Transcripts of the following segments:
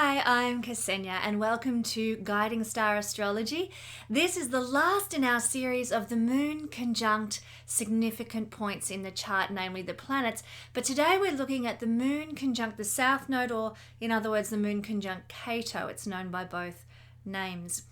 Hi, I'm Kesenya and welcome to Guiding Star Astrology. This is the last in our series of the moon conjunct significant points in the chart, namely the planets. But today we're looking at the moon conjunct the south node, or in other words, the moon conjunct Ketu. It's known by both names.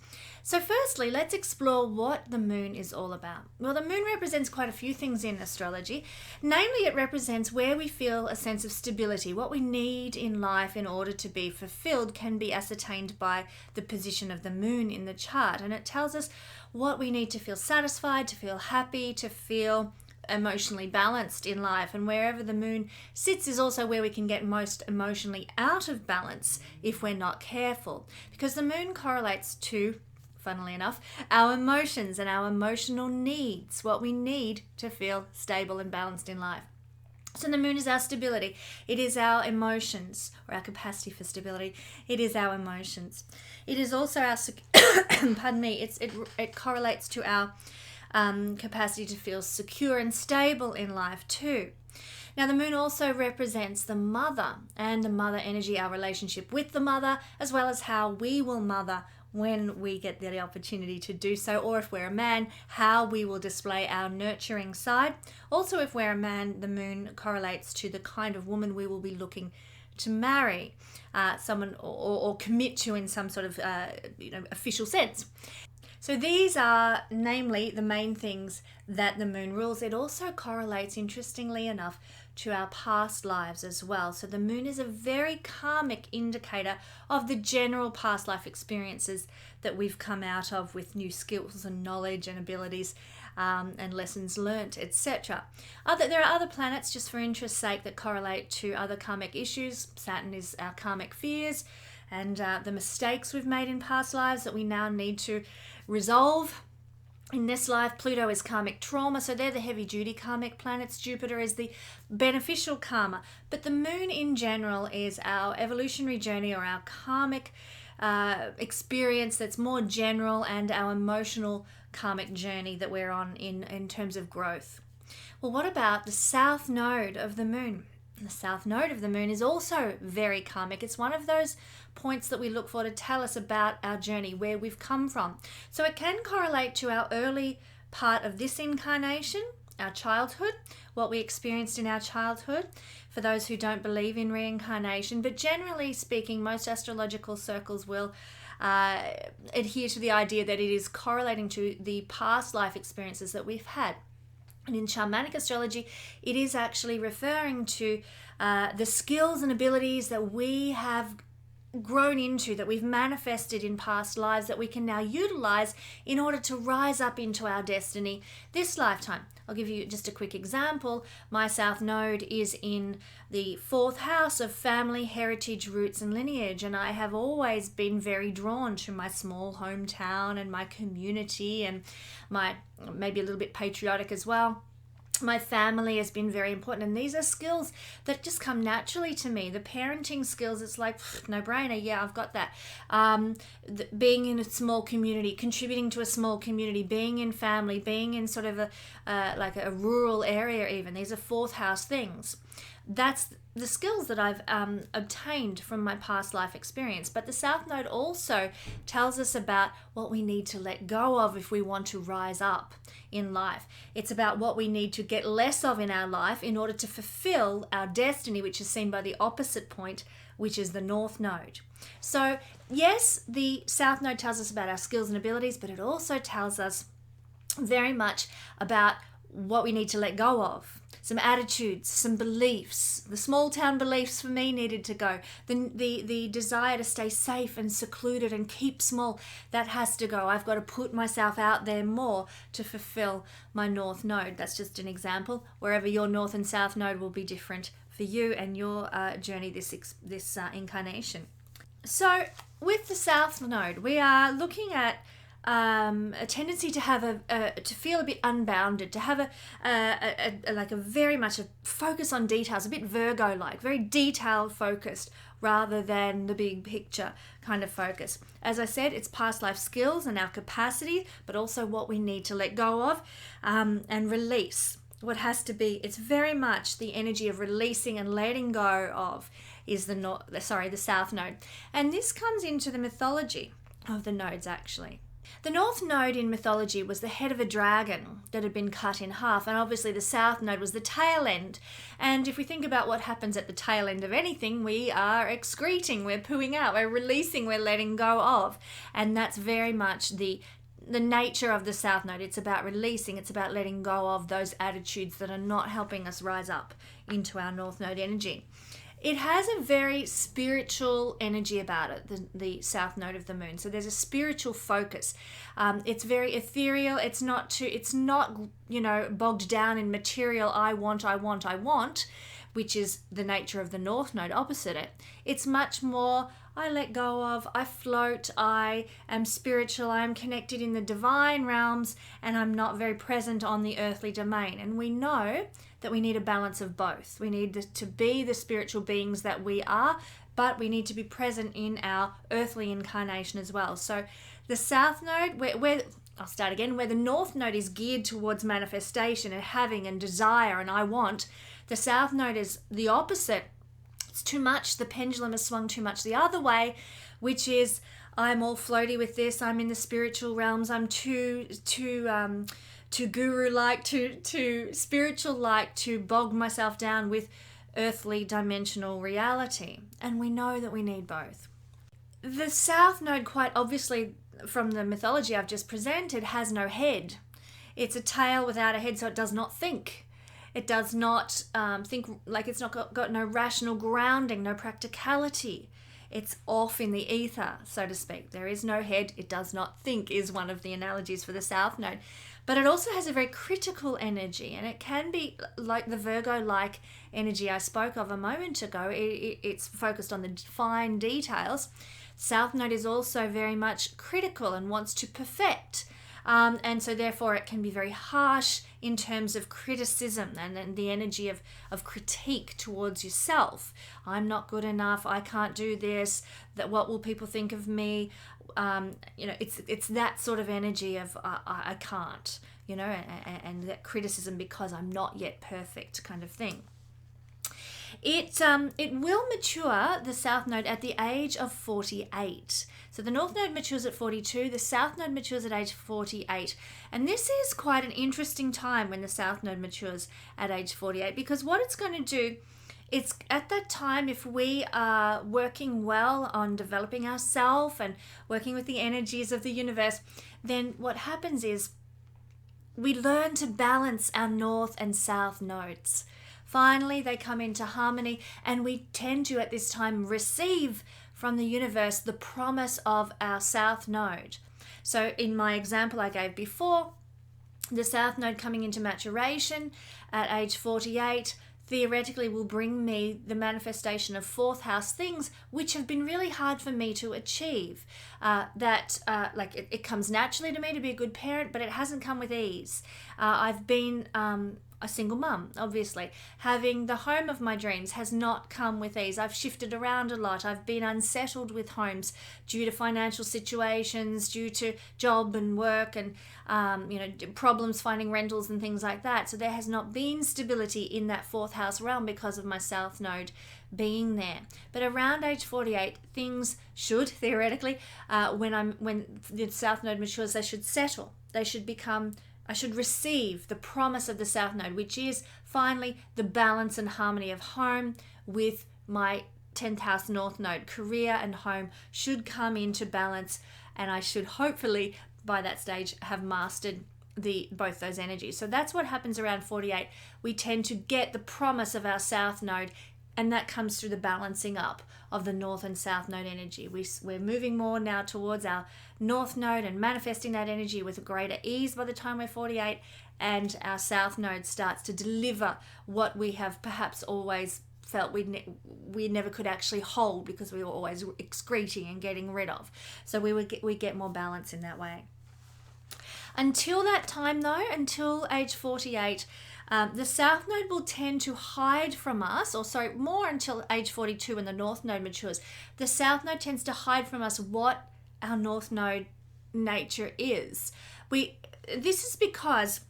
So firstly, let's explore what the moon is all about. Well, the moon represents quite a few things in astrology. Namely, it represents where we feel a sense of stability. What we need in life in order to be fulfilled can be ascertained by the position of the moon in the chart. And it tells us what we need to feel satisfied, to feel happy, to feel emotionally balanced in life. And wherever the moon sits is also where we can get most emotionally out of balance if we're not careful. Because the moon correlates to, funnily enough, our emotions and our emotional needs, what we need to feel stable and balanced in life. So the moon is our stability. It is our emotions, or our capacity for stability. It is our emotions. It is also our, pardon me, it correlates to our capacity to feel secure and stable in life too. Now the moon also represents the mother and the mother energy, our relationship with the mother, as well as how we will mother when we get the opportunity to do so, or if we're a man, how we will display our nurturing side. Also, if we're a man, the moon correlates to the kind of woman we will be looking to marry, someone or commit to in some sort of official sense. So these are namely the main things that the moon rules. It also correlates, interestingly enough, to our past lives as well. So the moon is a very karmic indicator of the general past life experiences that we've come out of with new skills and knowledge and abilities and lessons learnt, etc. There are other planets, just for interest's sake, that correlate to other karmic issues. Saturn is our karmic fears and the mistakes we've made in past lives that we now need to resolve in this life. Pluto is karmic trauma, so they're the heavy-duty karmic planets. Jupiter is the beneficial karma. But the moon in general is our evolutionary journey, or our karmic experience that's more general, and our emotional karmic journey that we're on in terms of growth. Well, what about the south node of the moon? The south node of the moon is also very karmic. It's one of those points that we look for to tell us about our journey, where we've come from. So it can correlate to our early part of this incarnation, our childhood, what we experienced in our childhood, for those who don't believe in reincarnation. But generally speaking, most astrological circles will adhere to the idea that it is correlating to the past life experiences that we've had. And in shamanic astrology, it is actually referring to the skills and abilities that we have grown into, that we've manifested in past lives, that we can now utilize in order to rise up into our destiny this lifetime. I'll give you just a quick example. My south node is in the 4th house of family, heritage, roots and lineage, and I have always been very drawn to my small hometown and my community, and my maybe a little bit patriotic as well. My family has been very important, and these are skills that just come naturally to me. The parenting skills, it's like no brainer. Yeah, I've got that. Being in a small community, contributing to a small community, being in family, being in sort of like a rural area even. These are 4th house things. That's the skills that I've obtained from my past life experience. But the South Node also tells us about what we need to let go of if we want to rise up in life. It's about what we need to get less of in our life in order to fulfill our destiny, which is seen by the opposite point, which is the North Node. So yes, the South Node tells us about our skills and abilities, but it also tells us very much about what we need to let go of. Some attitudes, some beliefs. The small town beliefs for me needed to go. The desire to stay safe and secluded and keep small, that has to go. I've got to put myself out there more to fulfill my North Node. That's just an example. Wherever your North and South Node will be different for you and your journey this incarnation. So with the South Node, we are looking at a tendency to have to feel a bit unbounded, to have a very much a focus on details, a bit Virgo-like, very detail focused rather than the big picture kind of focus. As I said, it's past life skills and our capacity, but also what we need to let go of and release. what has to be, it's very much the energy of releasing and letting go of, is the south node. And this comes into the mythology of the nodes, actually. The north node in mythology was the head of a dragon that had been cut in half, and obviously the south node was the tail end. And if we think about what happens at the tail end of anything, we are excreting, we're pooing out, we're releasing, we're letting go of. And that's very much the nature of the south node. It's about releasing, it's about letting go of those attitudes that are not helping us rise up into our north node energy. It has a very spiritual energy about it, the south node of the moon. So there's a spiritual focus. It's very ethereal. It's not bogged down in material. I want, which is the nature of the north node opposite it. It's much more, I let go of, I float, I am spiritual, I am connected in the divine realms, and I'm not very present on the earthly domain. And we know that we need a balance of both. We need to be the spiritual beings that we are, but we need to be present in our earthly incarnation as well. So the south node, where the north node is geared towards manifestation and having and desire and I want, the south node is the opposite. It's too much. The pendulum has swung too much the other way, which is I'm all floaty with this. I'm in the spiritual realms. I'm too guru-like, too spiritual-like to bog myself down with earthly dimensional reality. And we know that we need both. The south node, quite obviously from the mythology I've just presented, has no head. It's a tail without a head, so it does not think. It does not think, like it's not got no rational grounding, no practicality. It's off in the ether, so to speak. There is no head. It does not think is one of the analogies for the south node. But it also has a very critical energy, and it can be like the Virgo-like energy I spoke of a moment ago. It's focused on the fine details. South node is also very much critical and wants to perfect. And so therefore it can be very harsh in terms of criticism and the energy of critique towards yourself. I'm not good enough. I can't do this. That what will people think of me? It's that sort of energy of I can't, and that criticism because I'm not yet perfect kind of thing. It will mature, the south node, at the age of 48. So the north node matures at 42, the south node matures at age 48. And this is quite an interesting time when the south node matures at age 48, because what it's going to do, it's at that time, if we are working well on developing ourselves and working with the energies of the universe, then what happens is we learn to balance our north and south nodes. Finally, they come into harmony, and we tend to, at this time, receive from the universe the promise of our south node. So in my example I gave before, the south node coming into maturation at age 48 theoretically will bring me the manifestation of fourth house things which have been really hard for me to achieve. It comes naturally to me to be a good parent, but it hasn't come with ease. I've been a single mum, obviously. Having the home of my dreams has not come with ease. I've shifted around a lot. I've been unsettled with homes due to financial situations, due to job and work and problems finding rentals and things like that. So there has not been stability in that fourth house realm because of my south node being there. But around age 48, things should theoretically, when the south node matures, they should settle. They should become, I should receive the promise of the south node, which is finally the balance and harmony of home with my 10th house north node. Career and home should come into balance, and I should hopefully by that stage have mastered both those energies. So that's what happens around 48. We tend to get the promise of our south node, and that comes through the balancing up of the north and south node energy. We're moving more now towards our north node and manifesting that energy with a greater ease by the time we're 48, and our south node starts to deliver what we have perhaps always felt we never could actually hold because we were always excreting and getting rid of. So we get more balance in that way. Until that time though, until age 48, the south node will tend to hide from us, more until age 42 when the north node matures. The south node tends to hide from us what our north node nature is. This is because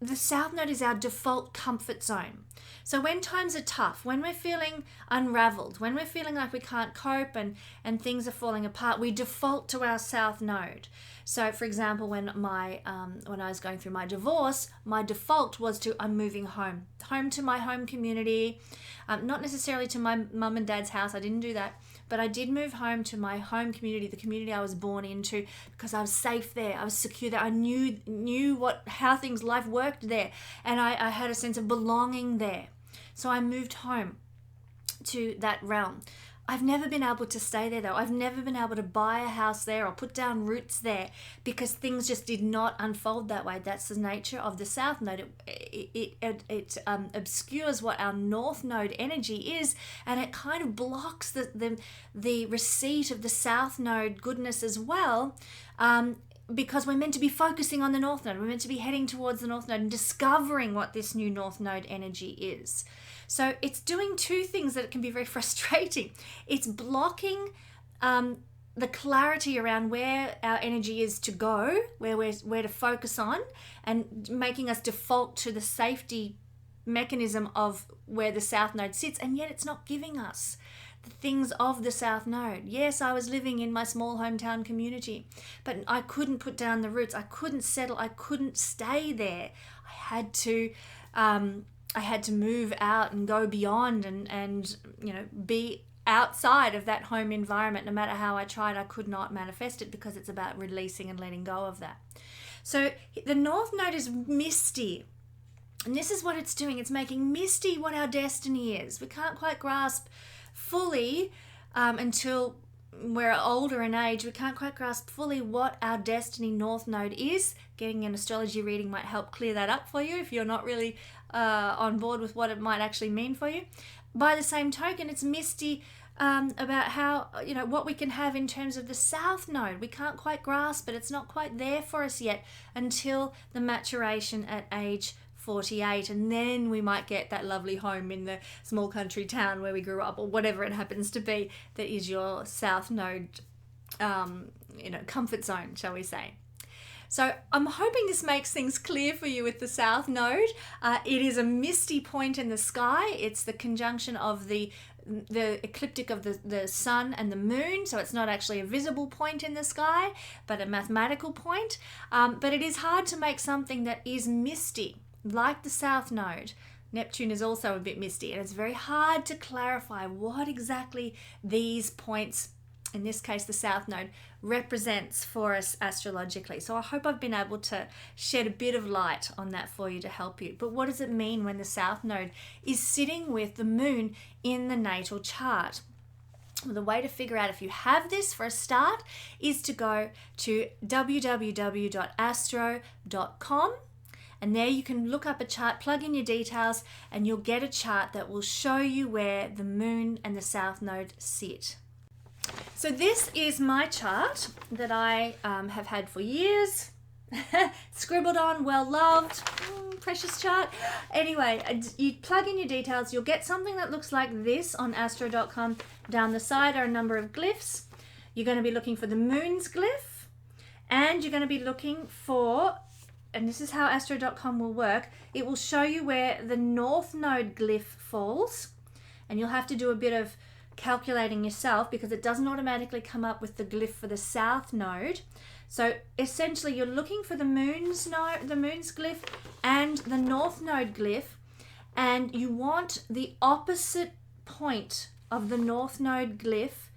the south node is our default comfort zone. So when times are tough, when we're feeling unraveled, when we're feeling like we can't cope and things are falling apart, we default to our south node. So for example, when I was going through my divorce, my default was to I'm moving home to my home community, not necessarily to my mum and dad's house. I didn't do that. But I did move home to my home community, the community I was born into, because I was safe there. I was secure there. I knew how life worked there. And I had a sense of belonging there. So I moved home to that realm. I've never been able to stay there though. I've never been able to buy a house there or put down roots there because things just did not unfold that way. That's the nature of the south node. It obscures what our north node energy is, and it kind of blocks the receipt of the south node goodness as well. Because we're meant to be focusing on the north node. We're meant to be heading towards the north node and discovering what this new north node energy is. So it's doing two things that can be very frustrating. It's blocking the clarity around where our energy is to go, where to focus on, and making us default to the safety mechanism of where the south node sits, and yet it's not giving us the things of the south node. Yes, I was living in my small hometown community, but I couldn't put down the roots. I couldn't settle. I couldn't stay there. I had to move out and go beyond and be outside of that home environment. No matter how I tried, I could not manifest it because it's about releasing and letting go of that. So the north node is misty. And this is what it's doing. It's making misty what our destiny is. We can't quite grasp fully until we're older in age. We can't quite grasp fully what our destiny north node is. Getting an astrology reading might help clear that up for you if you're not really on board with what it might actually mean for you. By the same token, it's misty about how, what we can have in terms of the south node. We can't quite grasp it. It's not quite there for us yet until the maturation at age 48, and then we might get that lovely home in the small country town where we grew up, or whatever it happens to be that is your south node comfort zone, shall we say. So I'm hoping this makes things clear for you with the south node. It is a misty point in the sky. It's the conjunction of the ecliptic of the sun and the moon, so it's not actually a visible point in the sky, but a mathematical point. But it is hard to make something that is misty, like the south node. Neptune is also a bit misty, and it's very hard to clarify what exactly these points, in this case the south node, represents for us astrologically. So I hope I've been able to shed a bit of light on that for you to help you. But what does it mean when the south node is sitting with the moon in the natal chart? Well, the way to figure out if you have this for a start is to go to www.astro.com. And there you can look up a chart, plug in your details, and you'll get a chart that will show you where the moon and the south node sit. So this is my chart that I have had for years, scribbled on, well loved, precious chart. Anyway, you plug in your details, you'll get something that looks like this on astro.com. Down the side are a number of glyphs. You're going to be looking for the moon's glyph, and you're going to be looking for, and this is how astro.com will work, it will show you where the north node glyph falls, and you'll have to do a bit of calculating yourself because it doesn't automatically come up with the glyph for the south node. So essentially you're looking for the moon's glyph and the north node glyph, and you want the opposite point of the north node glyph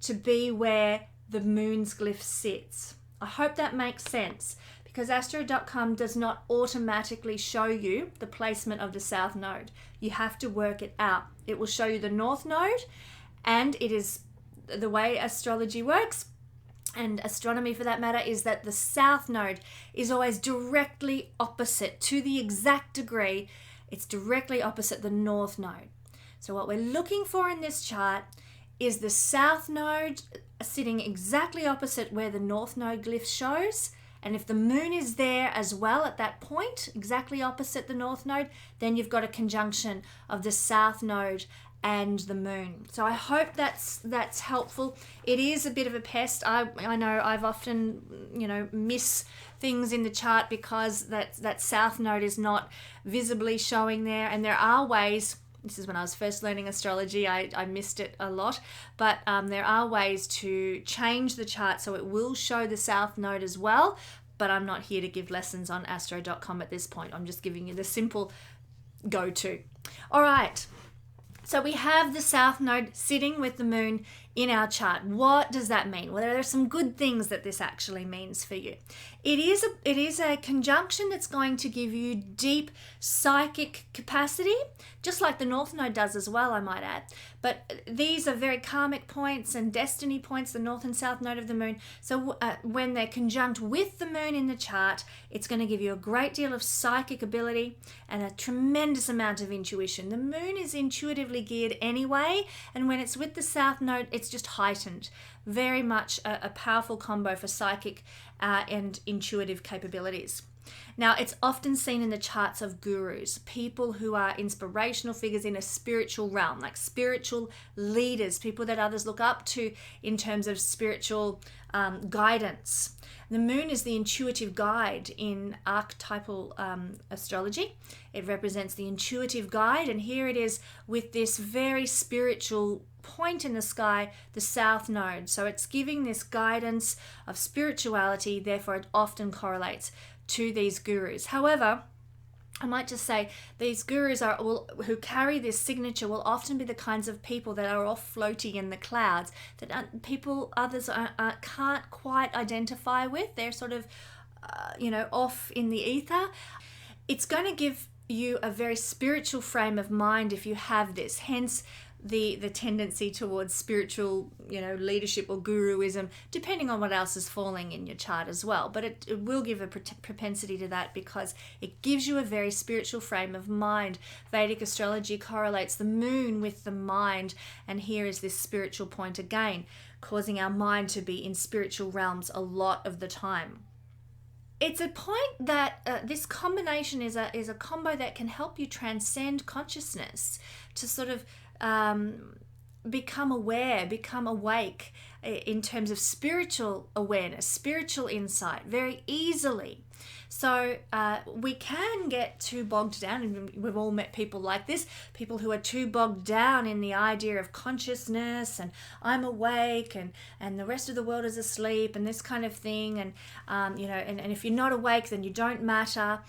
to be where the moon's glyph sits. I hope that makes sense, because astro.com does not automatically show you the placement of the south node. You have to work it out. It will show you the north node, and it is the way astrology works, and astronomy for that matter, is that the south node is always directly opposite, to the exact degree, it's directly opposite the north node. So what we're looking for in this chart is the south node sitting exactly opposite where the north node glyph shows. And if the moon is there as well at that point, exactly opposite the north node, then you've got a conjunction of the south node and the moon. So I hope that's helpful. It is a bit of a pest. I know I've often, miss things in the chart because that south node is not visibly showing there, and there are ways. This is when I was first learning astrology. I missed it a lot, but there are ways to change the chart so it will show the south node as well. But I'm not here to give lessons on astro.com at this point. I'm just giving you the simple go-to. All right. So we have the south node sitting with the moon in our chart. What does that mean? Well, there are some good things that this actually means for you. It is a conjunction that's going to give you deep psychic capacity, just like the north node does as well, I might add. But these are very karmic points and destiny points, the north and south node of the moon. So when they're conjunct with the moon in the chart, it's going to give you a great deal of psychic ability and a tremendous amount of intuition. The moon is intuitively geared anyway, and when it's with the south node, it's just heightened. Very much a powerful combo for psychic and intuitive capabilities. Now, it's often seen in the charts of gurus, people who are inspirational figures in a spiritual realm, like spiritual leaders, people that others look up to in terms of spiritual guidance. The moon is the intuitive guide in archetypal astrology. It represents the intuitive guide, and here it is with this very spiritual point in the sky, the south node. So it's giving this guidance of spirituality, therefore it often correlates to these gurus. However, I might just say these gurus who carry this signature will often be the kinds of people that are off floating in the clouds, that others can't quite identify with. They're sort of, off in the ether. It's going to give you a very spiritual frame of mind if you have this. Hence, the tendency towards spiritual, leadership or guruism, depending on what else is falling in your chart as well. But it will give a propensity to that because it gives you a very spiritual frame of mind. Vedic astrology correlates the moon with the mind, and here is this spiritual point again, causing our mind to be in spiritual realms a lot of the time. It's a point that this combination is a combo that can help you transcend consciousness, to sort of become aware, become awake in terms of spiritual awareness, spiritual insight very easily. So we can get too bogged down, and we've all met people like this, people who are too bogged down in the idea of consciousness and I'm awake and the rest of the world is asleep and this kind of thing, and and if you're not awake then you don't matter.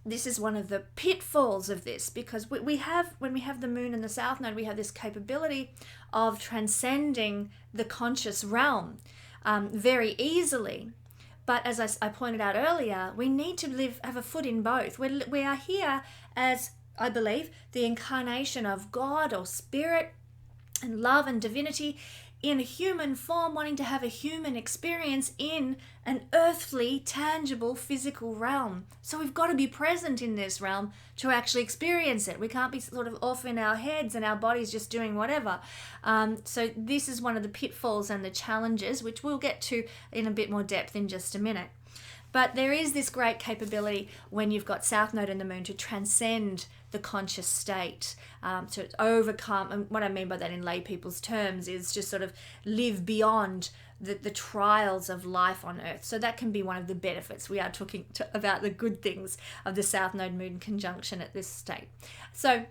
This is one of the pitfalls of this, because when we have the moon and the south node, we have this capability of transcending the conscious realm very easily. But as I pointed out earlier, we need to have a foot in both. We are here as, I believe, the incarnation of God or spirit and love and divinity in a human form, wanting to have a human experience in an earthly, tangible, physical realm. So we've got to be present in this realm to actually experience it. We can't be sort of off in our heads and our bodies just doing whatever. So this is one of the pitfalls and the challenges, which we'll get to in a bit more depth in just a minute. But there is this great capability when you've got South Node and the Moon to transcend the conscious state, to overcome, and what I mean by that in lay people's terms is just sort of live beyond the trials of life on Earth. So that can be one of the benefits. We are talking about the good things of the South Node Moon conjunction at this state. So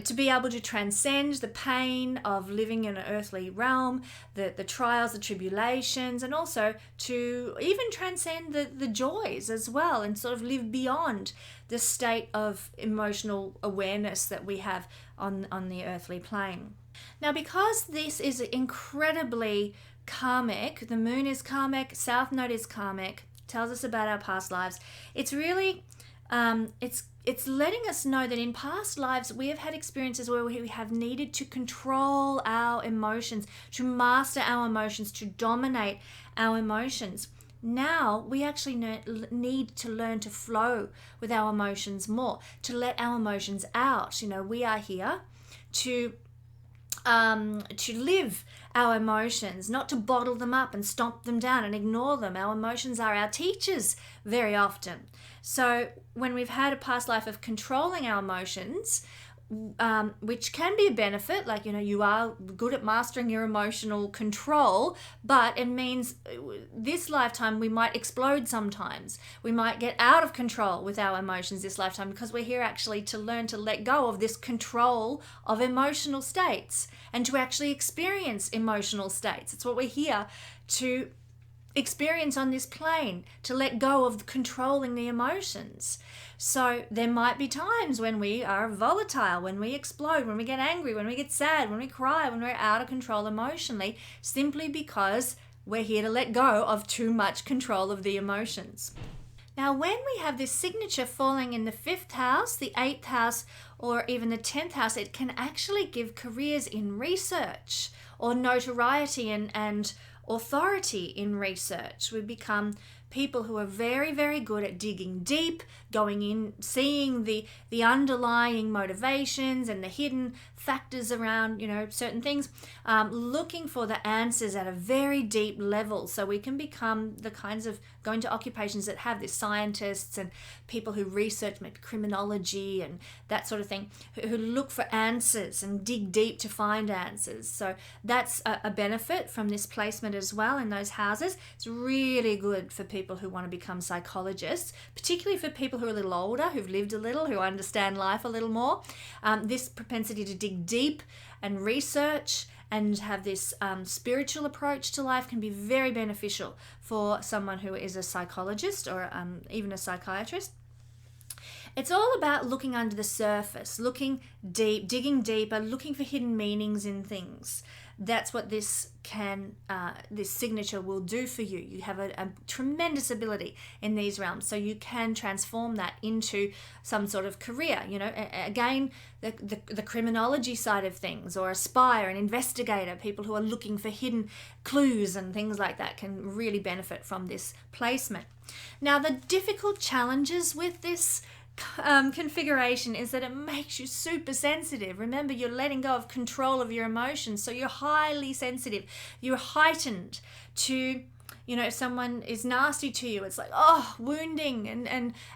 to be able to transcend the pain of living in an earthly realm, the trials, the tribulations, and also to even transcend the joys as well, and sort of live beyond the state of emotional awareness that we have on the earthly plane. Now, because this is incredibly karmic, the moon is karmic, South Node is karmic, tells us about our past lives, it's really it's letting us know that in past lives we have had experiences where we have needed to control our emotions, to master our emotions, to dominate our emotions. Now we actually need to learn to flow with our emotions more, to let our emotions out. We are here to live our emotions, not to bottle them up and stomp them down and ignore them. Our emotions are our teachers very often. So when we've had a past life of controlling our emotions, which can be a benefit, like, you are good at mastering your emotional control, but it means this lifetime we might explode sometimes. We might get out of control with our emotions this lifetime, because we're here actually to learn to let go of this control of emotional states and to actually experience emotional states. It's what we're here to experience on this plane, to let go of controlling the emotions. So there might be times when we are volatile, when we explode, when we get angry, when we get sad, when we cry, when we're out of control emotionally, simply because we're here to let go of too much control of the emotions. Now, when we have this signature falling in the 5th house, the 8th house, or even the 10th house, it can actually give careers in research or notoriety and authority in research. We become people who are very, very good at digging deep, going in, seeing the underlying motivations and the hidden factors around, certain things, looking for the answers at a very deep level. So we can become the kinds of, going to occupations that have this, scientists and people who research maybe criminology and that sort of thing, who look for answers and dig deep to find answers. So that's a benefit from this placement as well in those houses. It's really good for people who want to become psychologists, particularly for people who are a little older, who've lived a little, who understand life a little more. This propensity to dig deep and research and have this spiritual approach to life can be very beneficial for someone who is a psychologist or even a psychiatrist. It's all about looking under the surface, looking deep, digging deeper, looking for hidden meanings in things. That's what this signature will do for you. You have a tremendous ability in these realms, so you can transform that into some sort of career. Again, the criminology side of things, or a spy or an investigator, people who are looking for hidden clues and things like that can really benefit from this placement. Now, the difficult challenges with this configuration is that it makes you super sensitive. Remember, you're letting go of control of your emotions, so you're highly sensitive. You're heightened to, if someone is nasty to you, it's like, wounding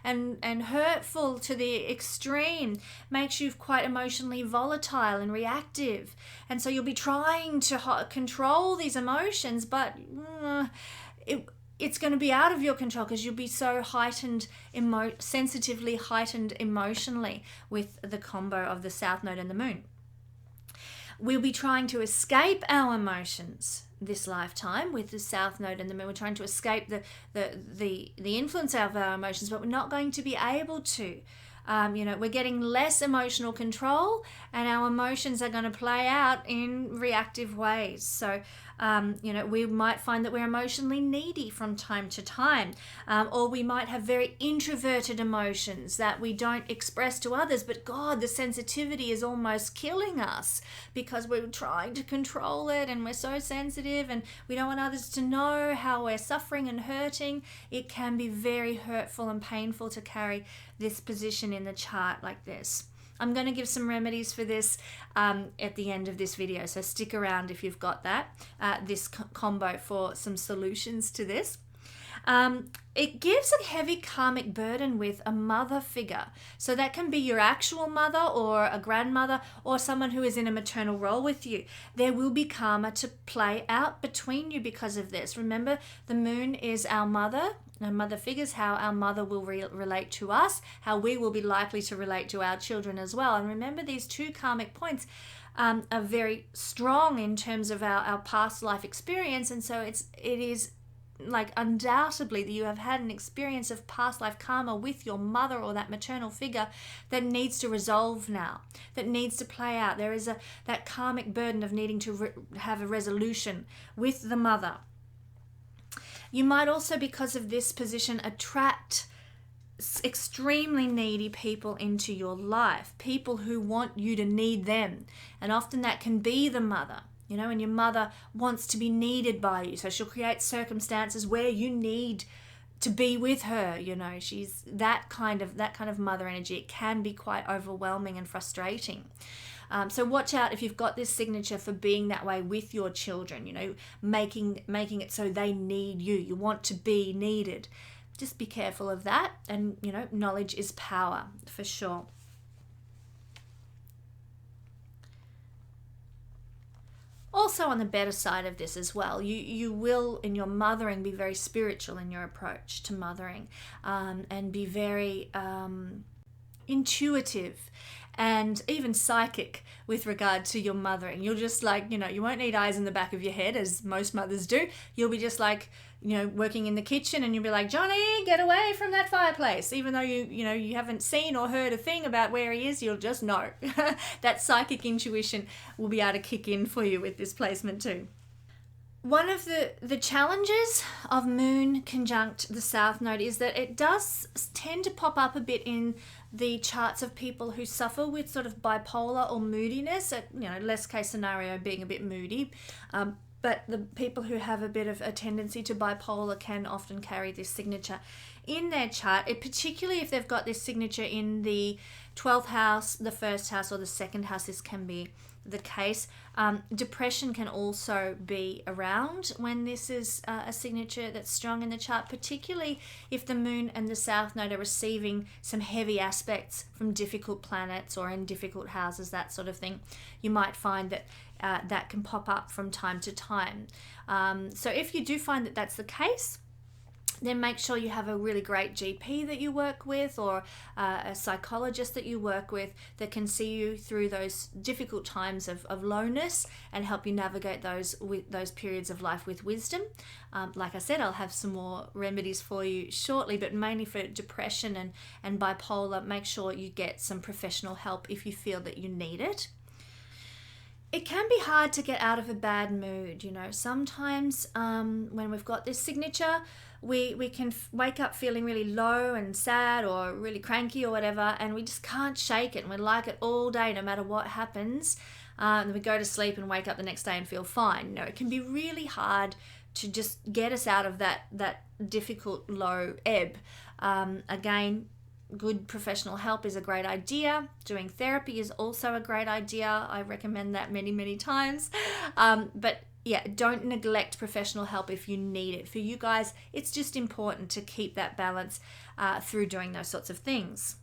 and hurtful to the extreme, makes you quite emotionally volatile and reactive. And so you'll be trying to control these emotions, but it's going to be out of your control because you'll be so heightened, sensitively heightened emotionally with the combo of the South Node and the Moon. We'll be trying to escape our emotions this lifetime with the South Node and the Moon. We're trying to escape the influence of our emotions, but we're not going to be able to. We're getting less emotional control, and our emotions are going to play out in reactive ways. So, we might find that we're emotionally needy from time to time, or we might have very introverted emotions that we don't express to others, but God, the sensitivity is almost killing us because we're trying to control it, and we're so sensitive and we don't want others to know how we're suffering and hurting. It can be very hurtful and painful to carry this position in the chart like this. I'm going to give some remedies for this at the end of this video, so stick around if you've got this combo for some solutions to this. It gives a heavy karmic burden with a mother figure. So that can be your actual mother or a grandmother or someone who is in a maternal role with you. There will be karma to play out between you because of this. Remember, the moon is our mother. Our mother figures, how our mother will relate to us, how we will be likely to relate to our children as well. And remember, these two karmic points are very strong in terms of our past life experience. And so it is like undoubtedly that you have had an experience of past life karma with your mother or that maternal figure that needs to resolve now, that needs to play out. There is that karmic burden of needing to have a resolution with the mother. You might also, because of this position, attract extremely needy people into your life, people who want you to need them. And often that can be the mother, and your mother wants to be needed by you. So she'll create circumstances where you need to be with her. She's that kind of mother energy. It can be quite overwhelming and frustrating. So watch out if you've got this signature for being that way with your children, making it so they need you. You want to be needed. Just be careful of that. And, knowledge is power for sure. also on the better side of this as well. You will, in your mothering, be very spiritual in your approach to mothering, and be very intuitive and even psychic with regard to your mothering. You'll just you won't need eyes in the back of your head as most mothers do. You'll be just working in the kitchen, and you'll be like, Johnny, get away from that fireplace. Even though you haven't seen or heard a thing about where he is, you'll just know. That psychic intuition will be able to kick in for you with this placement too. One of the challenges of Moon conjunct the South Node is that it does tend to pop up a bit in the charts of people who suffer with sort of bipolar or moodiness, less case scenario being a bit moody. But the people who have a bit of a tendency to bipolar can often carry this signature in their chart, particularly if they've got this signature in the 12th house, the first house, or the second house. This can be the case. Depression can also be around when this is a signature that's strong in the chart, particularly if the moon and the south node are receiving some heavy aspects from difficult planets or in difficult houses, that sort of thing. You might find that that can pop up from time to time. So if you do find that that's the case, then make sure you have a really great GP that you work with, or a psychologist that you work with that can see you through those difficult times of lowness and help you navigate those periods of life with wisdom. Like I said, I'll have some more remedies for you shortly, but mainly for depression and bipolar, make sure you get some professional help if you feel that you need it. It can be hard to get out of a bad mood. Sometimes when we've got this signature, we can wake up feeling really low and sad or really cranky or whatever, and we just can't shake it, and we like it all day no matter what happens, and we go to sleep and wake up the next day and feel fine. It can be really hard to just get us out of that difficult low ebb. Again, good professional help is a great idea. Doing therapy is also a great idea. I recommend that many, many times. But yeah, don't neglect professional help if you need it. For you guys, it's just important to keep that balance through doing those sorts of things.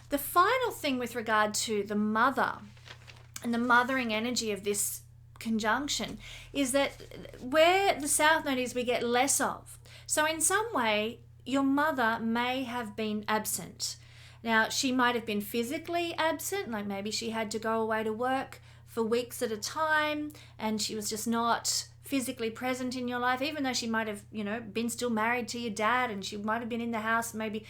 The final thing with regard to the mother and the mothering energy of this conjunction is that where the south node is, we get less of. So in some way, your mother may have been absent. Now, she might have been physically absent, like maybe she had to go away to work for weeks at a time and she was just not physically present in your life, even though she might have, been still married to your dad, and she might have been in the house maybe,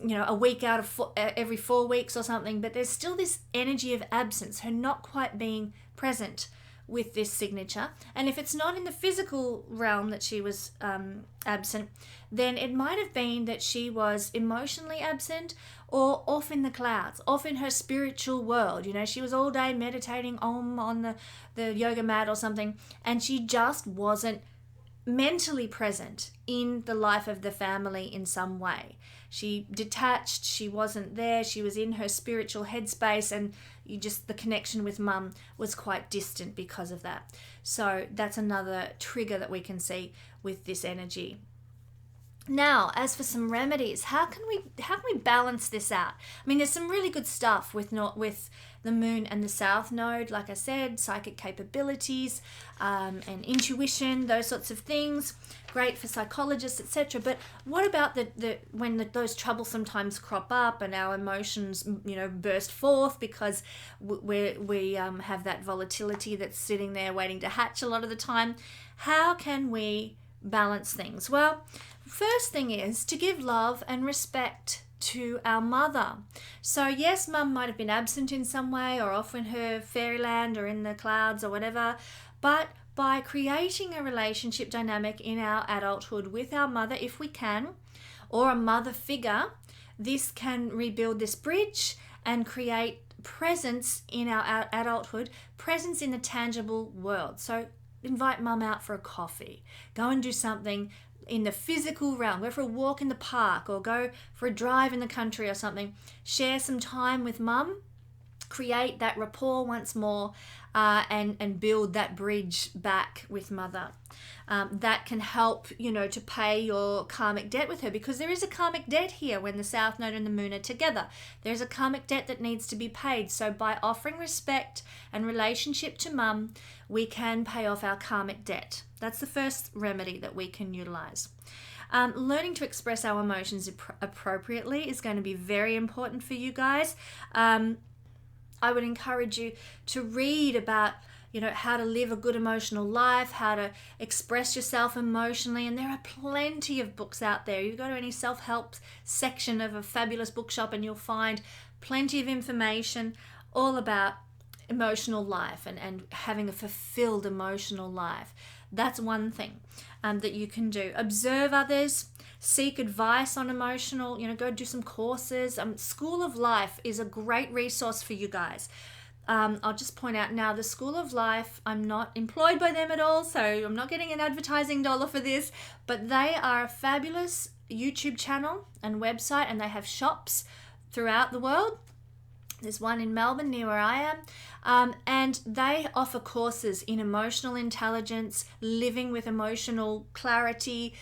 a week out of every 4 weeks or something, but there's still this energy of absence, her not quite being present with this signature. And if it's not in the physical realm that she was absent, then it might have been that she was emotionally absent or off in the clouds, off in her spiritual world. She was all day meditating on the yoga mat or something, and she just wasn't mentally present in the life of the family in some way. She detached, she wasn't there, she was in her spiritual headspace, and the connection with mum was quite distant because of that. So that's another trigger that we can see with this energy. Now, as for some remedies, how can we balance this out? I mean, there's some really good stuff with the moon and the south node. Like I said, psychic capabilities and intuition, those sorts of things. Great for psychologists, etc. But what about when those troubles sometimes crop up and our emotions, burst forth because we have that volatility that's sitting there waiting to hatch a lot of the time? How can we balance things? Well, first thing is to give love and respect to our mother. So yes, mum might have been absent in some way or off in her fairyland or in the clouds or whatever, but by creating a relationship dynamic in our adulthood with our mother, if we can, or a mother figure, this can rebuild this bridge and create presence in our adulthood, presence in the tangible world. So invite mum out for a coffee, go and do something in the physical realm, go for a walk in the park or go for a drive in the country or something. Share some time with mum create that rapport once more, and build that bridge back with mother. That can help, to pay your karmic debt with her, because there is a karmic debt here when the South Node and the Moon are together. There's a karmic debt that needs to be paid. So by offering respect and relationship to mum, we can pay off our karmic debt. That's the first remedy that we can utilize. Learning to express our emotions appropriately is going to be very important for you guys. I would encourage you to read about, how to live a good emotional life, how to express yourself emotionally. And there are plenty of books out there. You go to any self-help section of a fabulous bookshop and you'll find plenty of information all about emotional life and having a fulfilled emotional life. That's one thing that you can do. Observe others, seek advice on emotional, go do some courses. School of Life is a great resource for you guys. I'll just point out now, the School of Life, I'm not employed by them at all, so I'm not getting an advertising dollar for this, but they are a fabulous YouTube channel and website, and they have shops throughout the world. There's one in Melbourne near where I am, and they offer courses in emotional intelligence, living with emotional clarity,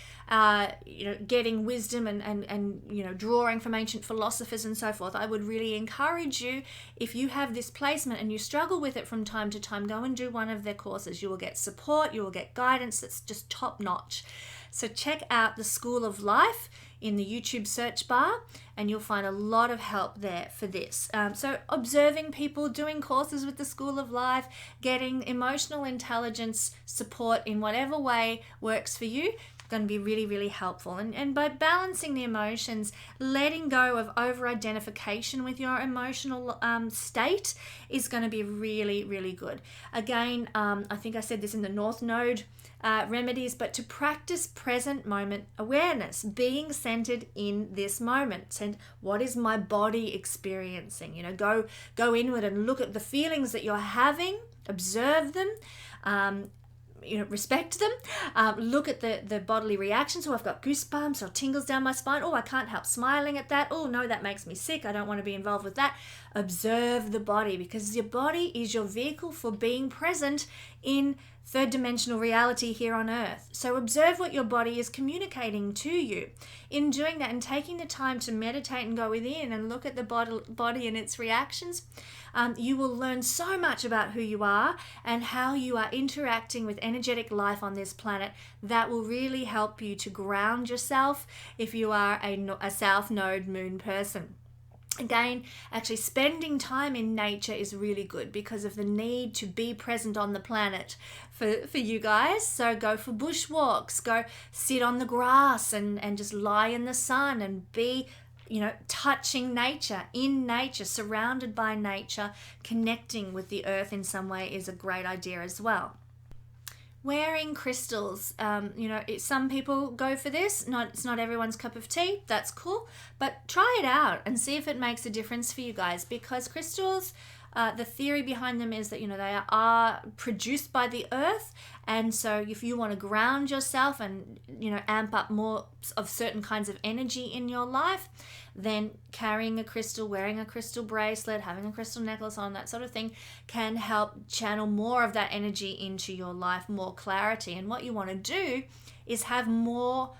getting wisdom and drawing from ancient philosophers and so forth. I would really encourage you, if you have this placement and you struggle with it from time to time, go and do one of their courses. You will get support, you will get guidance that's just top notch. So check out the School of Life in the YouTube search bar, and you'll find a lot of help there for this. So observing people, doing courses with the School of Life, getting emotional intelligence support in whatever way works for you, going to be really, really helpful. And by balancing the emotions, letting go of over-identification with your emotional state is going to be really, really good. Again, I think I said this in the North Node remedies, but to practice present moment awareness, being centered in this moment. And what is my body experiencing? Go inward and look at the feelings that you're having, observe them, respect them, look at the bodily reactions. Oh, I've got goosebumps or tingles down my spine. Oh, I can't help smiling at that. Oh, no, that makes me sick. I don't want to be involved with that. Observe the body, because your body is your vehicle for being present in third dimensional reality here on earth. So observe what your body is communicating to you. In doing that and taking the time to meditate and go within and look at the body and its reactions, you will learn so much about who you are and how you are interacting with energetic life on this planet. That will really help you to ground yourself if you are a South Node Moon person. Again, actually spending time in nature is really good because of the need to be present on the planet for you guys. So go for bushwalks, go sit on the grass and just lie in the sun and be, touching nature, in nature, surrounded by nature, connecting with the earth in some way is a great idea as well. Wearing crystals, some people go for this. It's not everyone's cup of tea. That's cool. But try it out and see if it makes a difference for you guys, because crystals, the theory behind them is that, they are produced by the earth. And so if you want to ground yourself and, amp up more of certain kinds of energy in your life, then carrying a crystal, wearing a crystal bracelet, having a crystal necklace on, that sort of thing can help channel more of that energy into your life, more clarity. And what you want to do is have more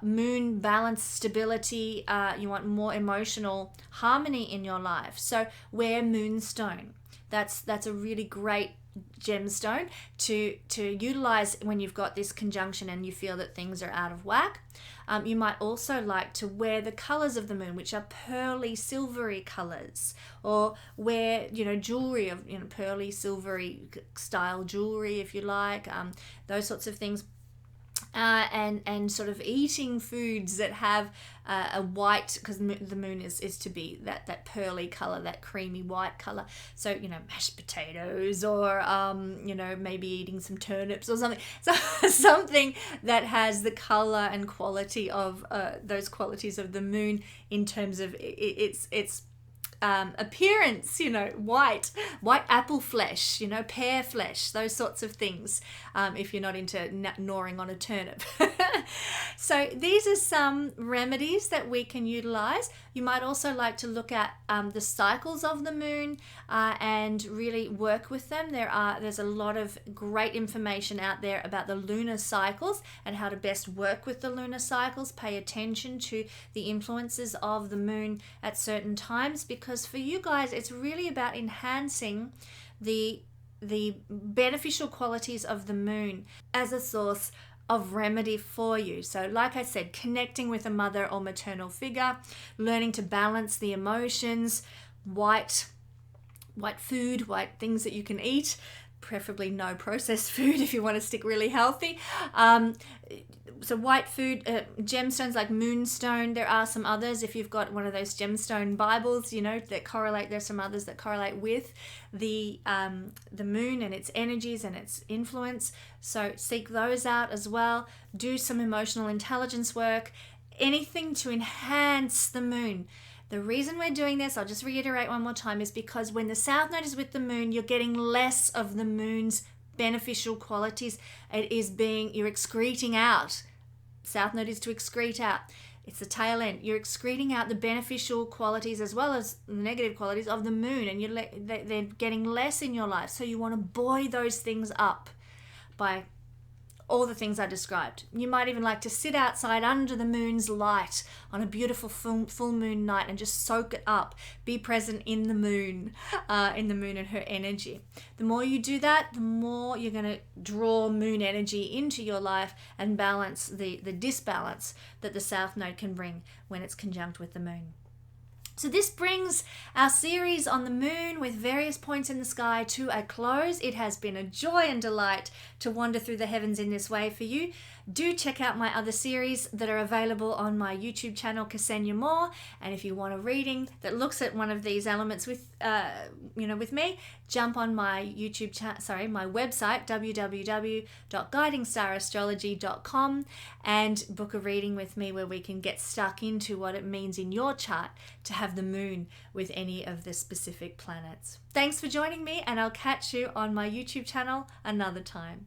moon balance, stability. You want more emotional harmony in your life. So wear moonstone. That's a really great gemstone to utilize when you've got this conjunction and you feel that things are out of whack. You might also like to wear the colors of the moon, which are pearly, silvery colors, or wear, jewelry of, pearly, silvery style jewelry, if you like, those sorts of things. And sort of eating foods that have a white, because the moon is to be that pearly color, that creamy white color. So, mashed potatoes, or, maybe eating some turnips or something. So something that has the color and quality of those qualities of the moon in terms of its appearance, white apple flesh, pear flesh, those sorts of things, if you're not into gnawing on a turnip. So these are some remedies that we can utilize. You might also like to look at the cycles of the moon and really work with them. There's a lot of great information out there about the lunar cycles and how to best work with the lunar cycles. Pay attention to the influences of the moon at certain times, because for you guys, it's really about enhancing the beneficial qualities of the moon as a source of remedy for you. So like I said, connecting with a mother or maternal figure, learning to balance the emotions, white food, white things that you can eat, preferably no processed food if you want to stick really healthy. So white food, gemstones like moonstone. There are some others if you've got one of those gemstone Bibles, that correlate. There's some others that correlate with the moon and its energies and its influence. So seek those out as well. Do some emotional intelligence work. Anything to enhance the moon. The reason we're doing this, I'll just reiterate one more time, is because when the South Node is with the moon, you're getting less of the moon's beneficial qualities. You're excreting out. South Node is to excrete out. It's the tail end. You're excreting out the beneficial qualities as well as the negative qualities of the moon, and they're getting less in your life. So you want to buoy those things up by all the things I described. You might even like to sit outside under the moon's light on a beautiful full moon night and just soak it up. Be present in the moon and her energy. The more you do that, the more you're going to draw moon energy into your life and balance the disbalance that the South Node can bring when it's conjunct with the moon. So this brings our series on the moon with various points in the sky to a close. It has been a joy and delight to wander through the heavens in this way for you. Do check out my other series that are available on my YouTube channel, Kesenya More. And if you want a reading that looks at one of these elements with me, jump on my my website, www.guidingstar.astrology.com, and book a reading with me where we can get stuck into what it means in your chart to have the moon with any of the specific planets. Thanks for joining me, and I'll catch you on my YouTube channel another time.